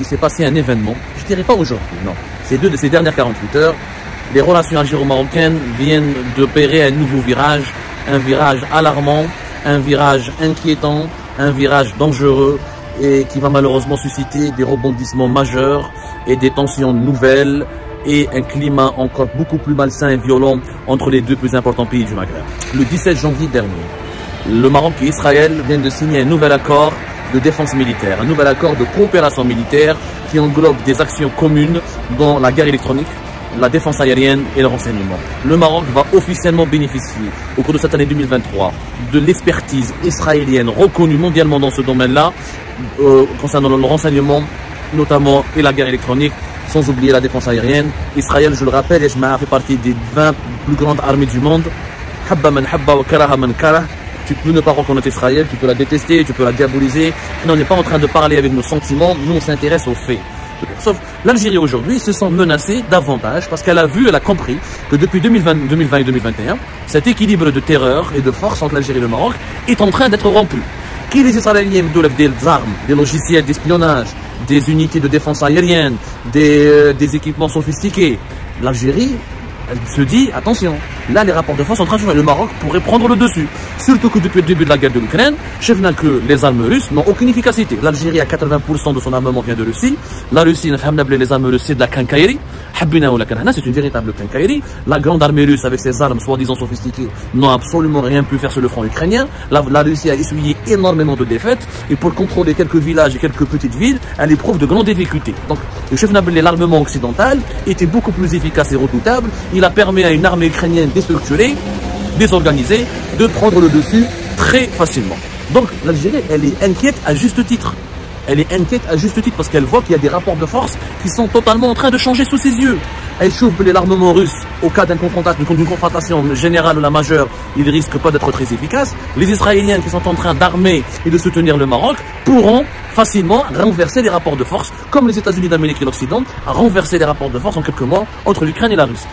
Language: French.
s'est passé un événement, je dirais pas aujourd'hui, non. Ces dernières 48 heures, les relations algéro-marocaines viennent d'opérer un nouveau virage, un virage alarmant, un virage inquiétant, un virage dangereux et qui va malheureusement susciter des rebondissements majeurs et des tensions nouvelles et un climat encore beaucoup plus malsain et violent entre les deux plus importants pays du Maghreb. Le 17 janvier dernier, le Maroc et Israël viennent de signer un nouvel accord de défense militaire, un nouvel accord de coopération militaire qui englobe des actions communes dans la guerre électronique, la défense aérienne et le renseignement. Le Maroc va officiellement bénéficier au cours de cette année 2023 de l'expertise israélienne reconnue mondialement dans ce domaine-là, concernant le renseignement notamment et la guerre électronique, sans oublier la défense aérienne. Israël, je le rappelle, fait partie des 20 plus grandes armées du monde. Habba man habba wa karaha man karah. Tu peux ne pas reconnaître Israël, tu peux la détester, tu peux la diaboliser. Mais on n'est pas en train de parler avec nos sentiments, nous on s'intéresse aux faits. Sauf l'Algérie aujourd'hui se sent menacée davantage parce qu'elle a compris que depuis 2020 et 2021, cet équilibre de terreur et de force entre l'Algérie et le Maroc est en train d'être rompu. Qui les Israéliens doivent des armes, des logiciels d'espionnage, des unités de défense aérienne, des équipements sophistiqués. L'Algérie, elle se dit, attention, là les rapports de force sont en train de changer. Le Maroc pourrait prendre le dessus. Surtout que depuis le début de la guerre de l'Ukraine, je sais que les armes russes n'ont aucune efficacité. L'Algérie a 80% de son armement vient de Russie. La Russie, les armes russes, c'est de la quincaillerie. C'est une véritable quincaillerie. La grande armée russe avec ses armes soi-disant sophistiquées n'ont absolument rien pu faire sur le front ukrainien. La Russie a essuyé énormément de défaites et pour contrôler quelques villages et quelques petites villes, elle éprouve de grandes difficultés. Donc le chef Nablé, l'armement occidental, était beaucoup plus efficace et redoutable. Il a permis à une armée ukrainienne déstructurée, désorganisée, de prendre le dessus très facilement. Donc l'Algérie, elle est inquiète à juste titre. Elle est inquiète à juste titre parce qu'elle voit qu'il y a des rapports de force qui sont totalement en train de changer sous ses yeux. Elle chauffe l'armement russe au cas d'une confrontation générale ou la majeure, il risque pas d'être très efficace. Les Israéliens qui sont en train d'armer et de soutenir le Maroc pourront facilement renverser les rapports de force, comme les États-Unis d'Amérique et l'Occident a renversé les rapports de force en quelques mois entre l'Ukraine et la Russie.